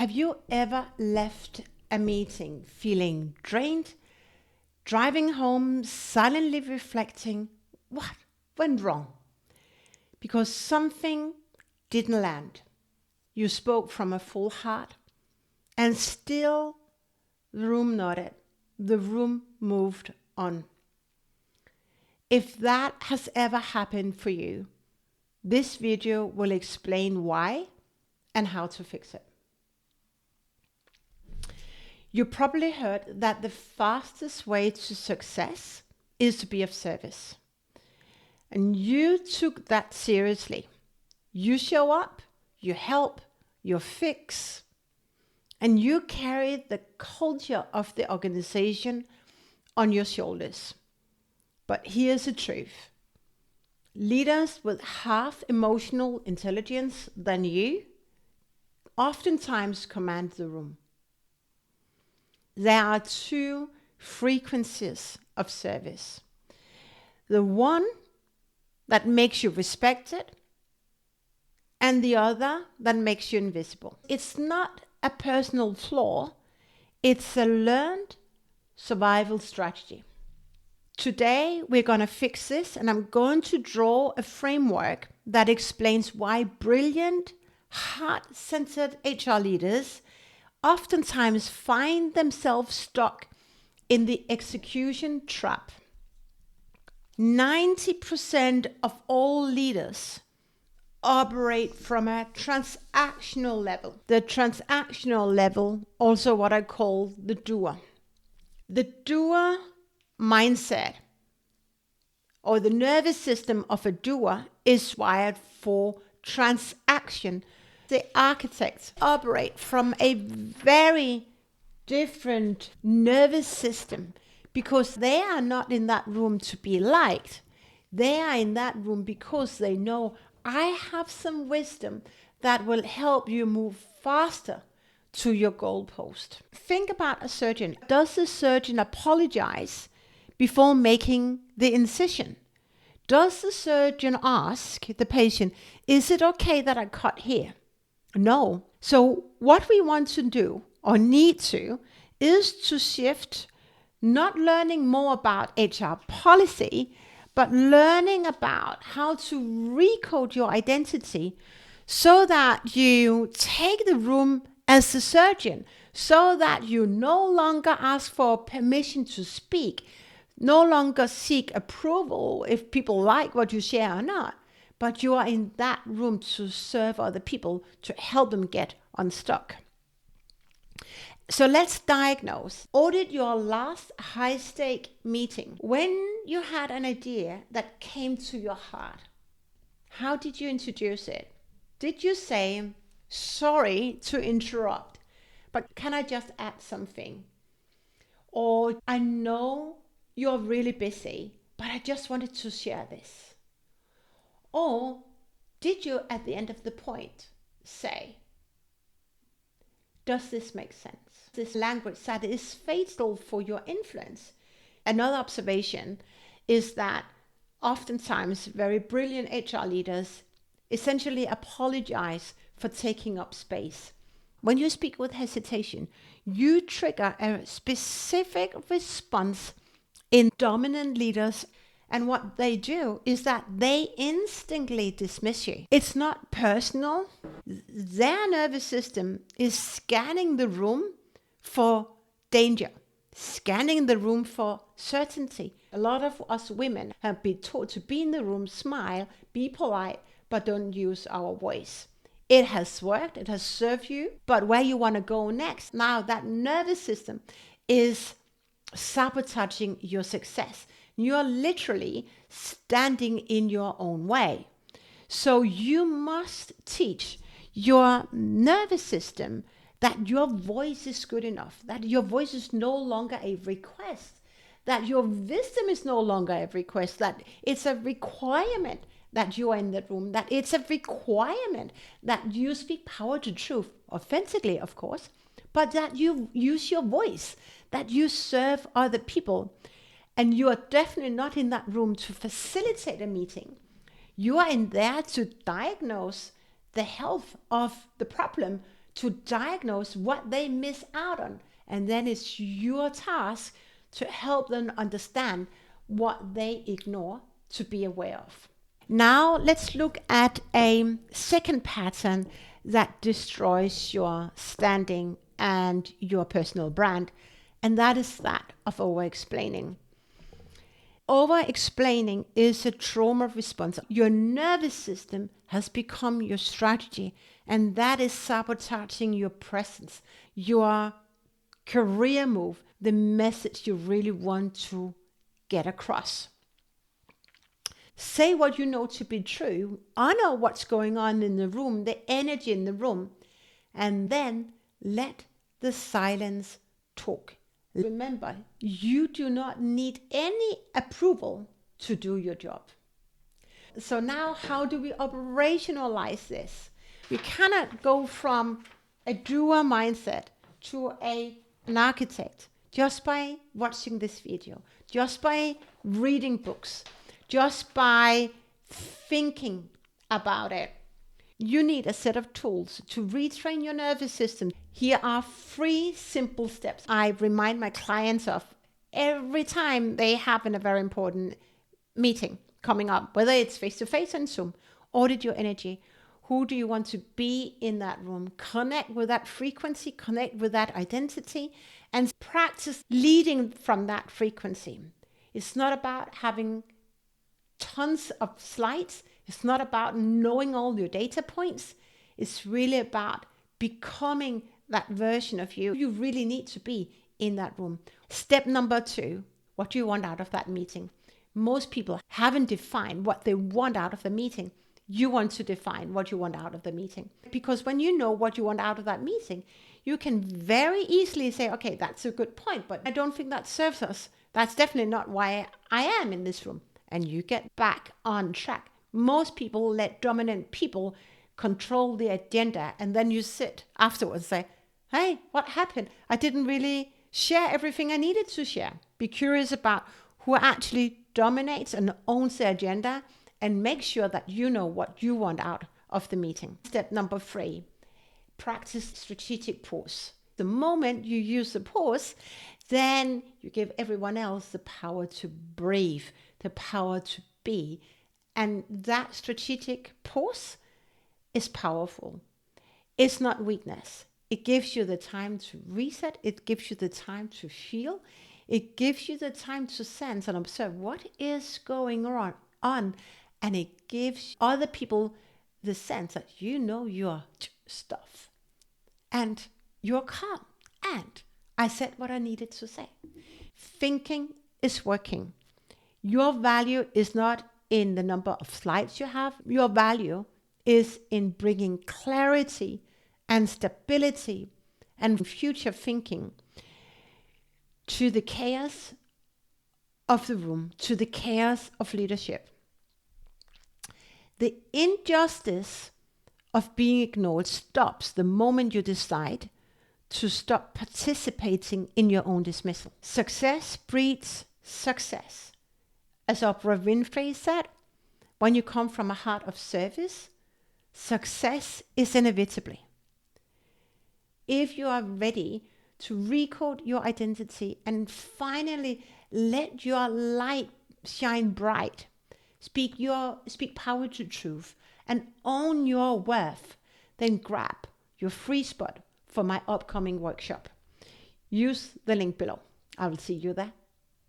Have you ever left a meeting feeling drained, driving home silently reflecting what went wrong? Because something didn't land. You spoke from a full heart, and still the room nodded. The room moved on. If that has ever happened for you, this video will explain why and how to fix it. You probably heard that the fastest way to success is to be of service. And you took that seriously. You show up, you help, you fix, and you carry the culture of the organization on your shoulders. But here's the truth. Leaders with half emotional intelligence than you oftentimes command the room. There are two frequencies of service. The one that makes you respected, and the other that makes you invisible. It's not a personal flaw, it's a learned survival strategy. Today, we're going to fix this, and I'm going to draw a framework that explains why brilliant, heart-centered HR leaders oftentimes find themselves stuck in the execution trap. 90% of all leaders operate from a transactional level. The transactional level, also what I call the doer. The doer mindset, or the nervous system of a doer, is wired for transaction. The architects operate from a very different nervous system because they are not in that room to be liked. They are in that room because they know, I have some wisdom that will help you move faster to your goalpost. Think about a surgeon. Does the surgeon apologize before making the incision? Does the surgeon ask the patient, is it okay that I cut here? No. So what we want to do, or need to, is to shift, not learning more about HR policy, but learning about how to recode your identity so that you take the room as the surgeon, so that you no longer ask for permission to speak, no longer seek approval if people like what you share or not, but you are in that room to serve other people, to help them get unstuck. So let's diagnose. Audit your last high-stake meeting. When you had an idea that came to your heart, how did you introduce it? Did you say, sorry to interrupt, but can I just add something? Or, I know you're really busy, but I just wanted to share this. Or did you, at the end of the point, say, does this make sense? This language that is fatal for your influence. Another observation is that oftentimes very brilliant HR leaders essentially apologize for taking up space. When you speak with hesitation, you trigger a specific response in dominant leaders, and what they do is that they instantly dismiss you. It's not personal. Their nervous system is scanning the room for danger, scanning the room for certainty. A lot of us women have been taught to be in the room, smile, be polite, but don't use our voice. It has worked, it has served you, but where you want to go next, now that nervous system is sabotaging your success. You are literally standing in your own way. So you must teach your nervous system that your voice is good enough, that your voice is no longer a request, that your wisdom is no longer a request, that it's a requirement that you are in that room, that it's a requirement that you speak power to truth, authentically, of course, but that you use your voice, that you serve other people. And you are definitely not in that room to facilitate a meeting. You are in there to diagnose the health of the problem, to diagnose what they miss out on. And then it's your task to help them understand what they ignore to be aware of. Now let's look at a second pattern that destroys your standing and your personal brand, and that is that of over-explaining. Over-explaining is a trauma response. Your nervous system has become your strategy, and that is sabotaging your presence, your career move, the message you really want to get across. Say what you know to be true, honor what's going on in the room, the energy in the room, and then let the silence talk. Remember, you do not need any approval to do your job. So now how do we operationalize this? We cannot go from a doer mindset to an architect just by watching this video, just by reading books, just by thinking about it. You need a set of tools to retrain your nervous system. Here are 3 simple steps I remind my clients of every time they have a very important meeting coming up, whether it's face-to-face on Zoom. Audit your energy. Who do you want to be in that room? Connect with that frequency, connect with that identity, and practice leading from that frequency. It's not about having tons of slides. It's not about knowing all your data points. It's really about becoming that version of you you really need to be in that room. Step number 2, what do you want out of that meeting? Most people haven't defined what they want out of the meeting. You want to define what you want out of the meeting. Because when you know what you want out of that meeting, you can very easily say, okay, that's a good point, but I don't think that serves us. That's definitely not why I am in this room. And you get back on track. Most people let dominant people control the agenda, and then you sit afterwards and say, hey, what happened? I didn't really share everything I needed to share. Be curious about who actually dominates and owns the agenda, and make sure that you know what you want out of the meeting. Step number 3, practice strategic pause. The moment you use the pause, then you give everyone else the power to breathe, the power to be. And that strategic pause is powerful. It's not weakness. It gives you the time to reset. It gives you the time to feel. It gives you the time to sense and observe what is going on. And it gives other people the sense that you know your stuff. And you're calm. And I said what I needed to say. Thinking is working. Your value is not in the number of slides you have. Your value is in bringing clarity and stability and future thinking to the chaos of the room, to the chaos of leadership. The injustice of being ignored stops the moment you decide to stop participating in your own dismissal. Success breeds success. As Oprah Winfrey said, when you come from a heart of service, success is inevitably. If you are ready to recode your identity and finally let your light shine bright, speak power to truth, and own your worth, then grab your free spot for my upcoming workshop. Use the link below. I will see you there.